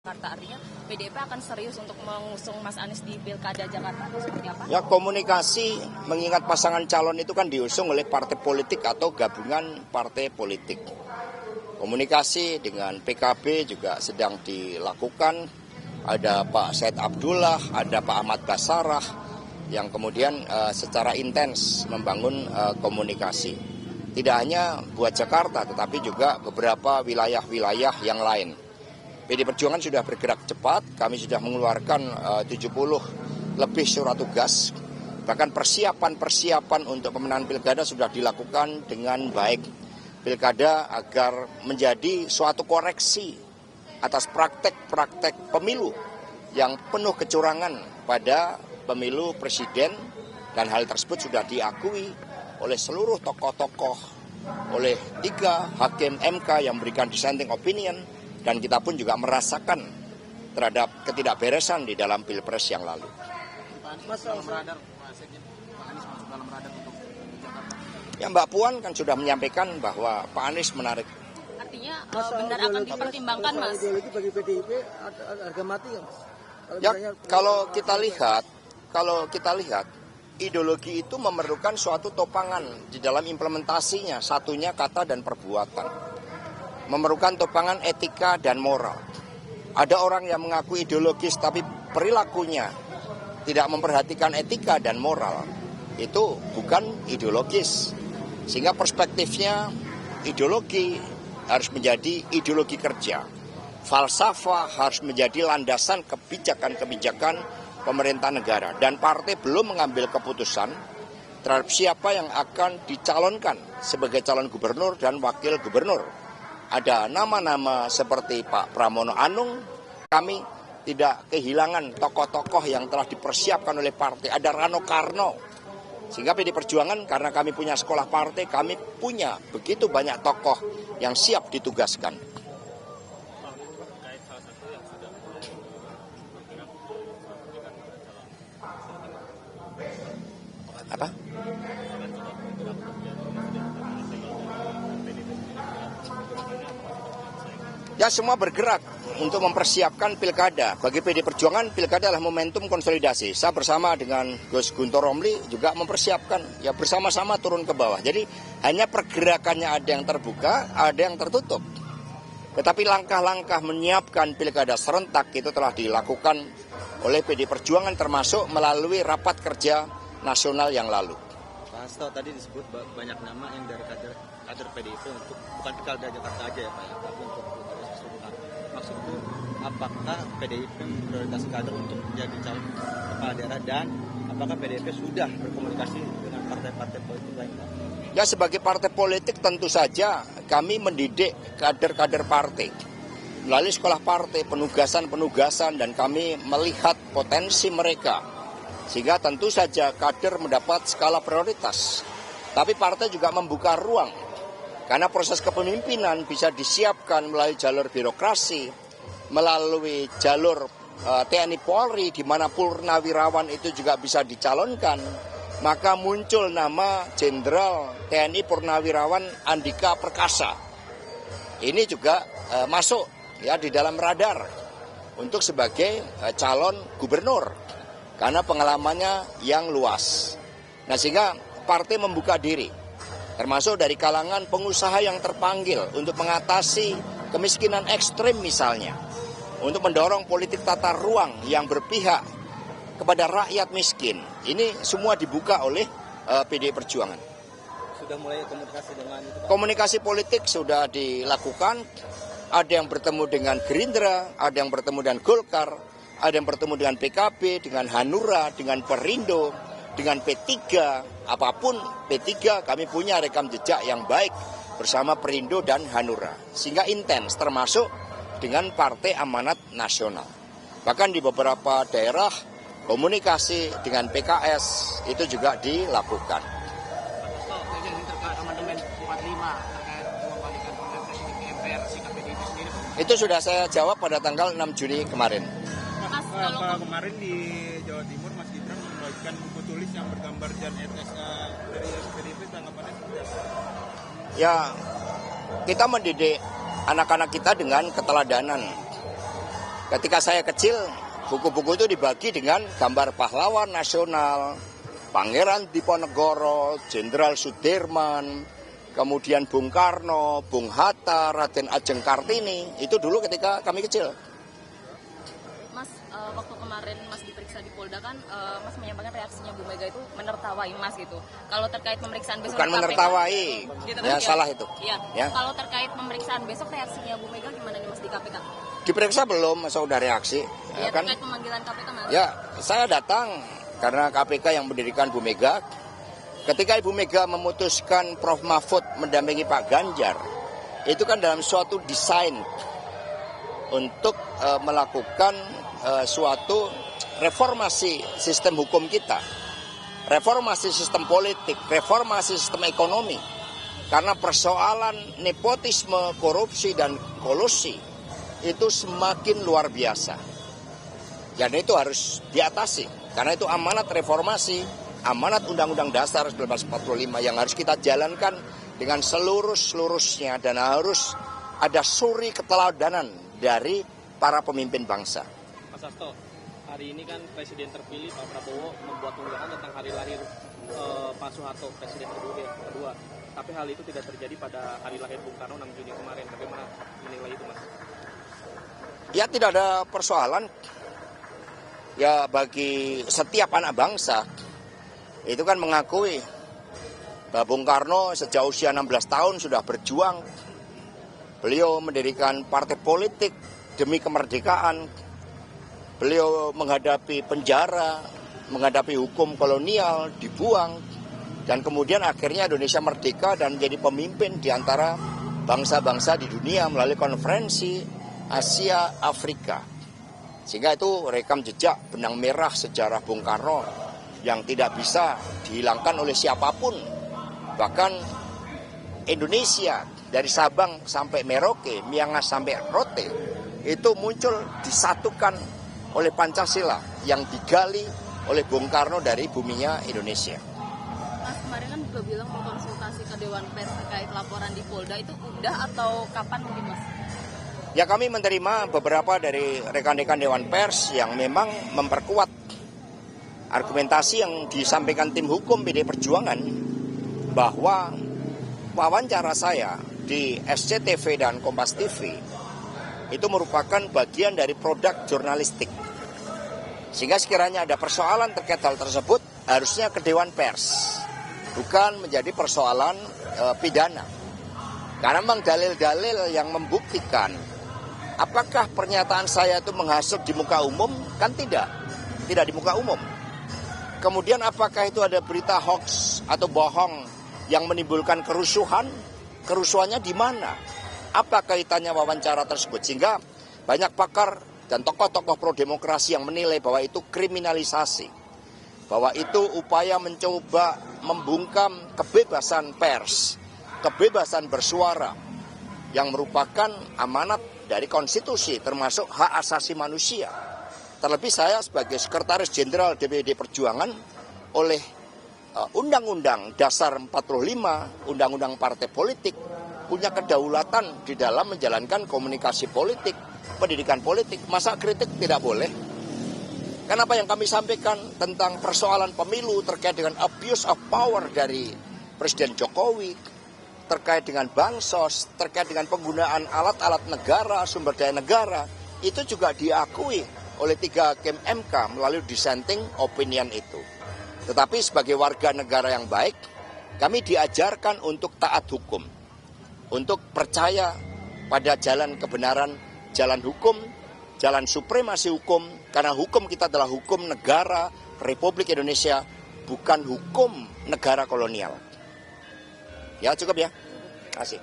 Artinya PDIP akan serius untuk mengusung Mas Anies di Pilkada Jakarta atau seperti apa? Ya, komunikasi mengingat pasangan calon itu kan diusung oleh partai politik atau gabungan partai politik. Komunikasi dengan PKB juga sedang dilakukan. Ada Pak Said Abdullah, ada Pak Ahmad Basarah yang kemudian secara intens membangun komunikasi. Tidak hanya buat Jakarta tetapi juga beberapa wilayah-wilayah yang lain. PD Perjuangan sudah bergerak cepat, kami sudah mengeluarkan 70 lebih surat tugas, bahkan persiapan untuk pemenangan pilkada sudah dilakukan dengan baik. Pilkada agar menjadi suatu koreksi atas praktek-praktek pemilu yang penuh kecurangan pada pemilu presiden, dan hal tersebut sudah diakui oleh seluruh tokoh-tokoh, oleh 3 hakim MK yang memberikan dissenting opinion. Dan kita pun juga merasakan terhadap ketidakberesan di dalam Pilpres yang lalu. Ya, Mbak Puan kan sudah menyampaikan bahwa Pak Anies menarik. Artinya benar akan dipertimbangkan, Mas? Ideologi bagi PDIP harga mati ya, Mas? Ya, kalau kita lihat, ideologi itu memerlukan suatu topangan di dalam implementasinya. Satunya kata dan perbuatan. Memerlukan topangan etika dan moral. Ada orang yang mengaku ideologis tapi perilakunya tidak memperhatikan etika dan moral. Itu bukan ideologis. Sehingga perspektifnya ideologi harus menjadi ideologi kerja. Falsafah harus menjadi landasan kebijakan-kebijakan pemerintah negara. Dan partai belum mengambil keputusan terhadap siapa yang akan dicalonkan sebagai calon gubernur dan wakil gubernur. Ada nama-nama seperti Pak Pramono Anung, kami tidak kehilangan tokoh-tokoh yang telah dipersiapkan oleh partai. Ada Rano Karno, sehingga PD Perjuangan karena kami punya sekolah partai, kami punya begitu banyak tokoh yang siap ditugaskan. Apa? Ya, semua bergerak untuk mempersiapkan pilkada. Bagi PD Perjuangan, pilkada adalah momentum konsolidasi. Saya bersama dengan Gus Guntur Romli juga mempersiapkan, ya bersama-sama turun ke bawah. Jadi hanya pergerakannya ada yang terbuka, ada yang tertutup. Tetapi langkah-langkah menyiapkan pilkada serentak itu telah dilakukan oleh PD Perjuangan termasuk melalui rapat kerja nasional yang lalu. Pak Hasto tadi disebut banyak nama yang dari kader PDIP untuk bukan pilkada Jakarta aja ya Pak ya, tapi untuk maksudku, apakah PDIP memprioritaskan kader untuk menjadi calon kepala daerah dan apakah PDIP sudah berkomunikasi dengan partai-partai politik lain? Ya, sebagai partai politik tentu saja kami mendidik kader-kader partai melalui sekolah partai, penugasan-penugasan, dan kami melihat potensi mereka sehingga tentu saja kader mendapat skala prioritas. Tapi partai juga membuka ruang karena proses kepemimpinan bisa disiapkan melalui jalur birokrasi, melalui jalur TNI Polri, di mana purnawirawan itu juga bisa dicalonkan. Maka muncul nama Jenderal TNI Purnawirawan Andika Perkasa. Ini juga masuk ya di dalam radar untuk sebagai calon gubernur karena pengalamannya yang luas. Nah, sehingga partai membuka diri, termasuk dari kalangan pengusaha yang terpanggil untuk mengatasi kemiskinan ekstrim misalnya, untuk mendorong politik tata ruang yang berpihak kepada rakyat miskin. Ini semua dibuka oleh PD Perjuangan. Sudah mulai komunikasi dengan itu, Pak? Komunikasi politik sudah dilakukan, ada yang bertemu dengan Gerindra, ada yang bertemu dengan Golkar, ada yang bertemu dengan PKB, dengan Hanura, dengan Perindo, dengan P3, apapun P3 kami punya rekam jejak yang baik bersama Perindo dan Hanura. Sehingga intens termasuk dengan Partai Amanat Nasional. Bahkan di beberapa daerah komunikasi dengan PKS itu juga dilakukan. Itu sudah saya jawab pada tanggal 6 Juni kemarin. Pak, kemarin di Jawa Timur Mas Gibran membagikan buku tulis yang bergambar Jan Etes dari PDIP, tanggapannya seperti apa? Ya, kita mendidik anak-anak kita dengan keteladanan. Ketika saya kecil, buku-buku itu dibagi dengan gambar pahlawan nasional, Pangeran Diponegoro, Jenderal Sudirman, kemudian Bung Karno, Bung Hatta, Raden Ajeng Kartini. Itu dulu ketika kami kecil. Mas, waktu kemarin Mas diperiksa di Polda kan, Mas menyampaikan reaksinya Bu Mega itu menertawai Mas gitu. Kalau terkait pemeriksaan besok Bukan di KPK, menertawai, gitu, ya salah itu. Iya. Ya. Kalau terkait pemeriksaan besok reaksinya Bu Mega gimana nih Mas di KPK? Diperiksa belum, masa udah reaksi? Ya, Kan? terkait pemanggilan KPK Mas. Ya, saya datang karena KPK yang mendirikan Bu Mega. Ketika Ibu Mega memutuskan Prof. Mahfud mendampingi Pak Ganjar, itu kan dalam suatu desain untuk melakukan suatu reformasi sistem hukum kita, reformasi sistem politik, reformasi sistem ekonomi. Karena persoalan nepotisme, korupsi, dan kolusi itu semakin luar biasa. Dan itu harus diatasi. Karena itu amanat reformasi, amanat Undang-Undang Dasar 1945 yang harus kita jalankan dengan seluruh-seluruhnya. Dan harus ada suri keteladanan dari para pemimpin bangsa. Mas Hasto, hari ini kan Presiden terpilih Pak Prabowo membuat unggahan tentang hari lahir Pak Soeharto, Presiden kedua. Tapi hal itu tidak terjadi pada hari lahir Bung Karno 6 Juni kemarin. Bagaimana menilai itu, Mas? Ya tidak ada persoalan. Ya bagi setiap anak bangsa itu kan mengakui bahwa Bung Karno sejak usia 16 tahun sudah berjuang. Beliau mendirikan partai politik demi kemerdekaan. Beliau menghadapi penjara, menghadapi hukum kolonial, dibuang. Dan kemudian akhirnya Indonesia merdeka dan menjadi pemimpin di antara bangsa-bangsa di dunia melalui konferensi Asia Afrika. Sehingga itu rekam jejak benang merah sejarah Bung Karno yang tidak bisa dihilangkan oleh siapapun. Bahkan Indonesia dari Sabang sampai Merauke, Miangas sampai Rote, itu muncul disatukan oleh Pancasila yang digali oleh Bung Karno dari buminya Indonesia. Mas kemarin kan juga bilang mau konsultasi ke Dewan Pers terkait laporan di Polda, itu udah atau kapan mungkin Mas? Ya kami menerima beberapa dari rekan-rekan Dewan Pers yang memang memperkuat argumentasi yang disampaikan tim hukum PD Perjuangan bahwa wawancara saya di SCTV dan Kompas TV itu merupakan bagian dari produk jurnalistik. Sehingga sekiranya ada persoalan terkait hal tersebut harusnya ke Dewan Pers, bukan menjadi persoalan pidana. Karena memang dalil-dalil yang membuktikan apakah pernyataan saya itu menghasut di muka umum? Kan tidak di muka umum. Kemudian apakah itu ada berita hoax atau bohong yang menimbulkan kerusuhan? Kerusuhannya di mana? Apa kaitannya wawancara tersebut? Sehingga banyak pakar dan tokoh-tokoh pro-demokrasi yang menilai bahwa itu kriminalisasi. Bahwa itu upaya mencoba membungkam kebebasan pers, kebebasan bersuara yang merupakan amanat dari konstitusi termasuk hak asasi manusia. Terlebih saya sebagai Sekretaris Jenderal DPD Perjuangan oleh Undang-Undang Dasar 45, Undang-Undang Partai Politik, punya kedaulatan di dalam menjalankan komunikasi politik, pendidikan politik. Masa kritik tidak boleh? Kenapa yang kami sampaikan tentang persoalan pemilu terkait dengan abuse of power dari Presiden Jokowi, terkait dengan bansos, terkait dengan penggunaan alat-alat negara, sumber daya negara, itu juga diakui oleh 3 hakim MK melalui dissenting opinion itu. Tetapi sebagai warga negara yang baik, kami diajarkan untuk taat hukum, untuk percaya pada jalan kebenaran, jalan hukum, jalan supremasi hukum, karena hukum kita adalah hukum negara Republik Indonesia, bukan hukum negara kolonial. Ya cukup ya. Terima kasih.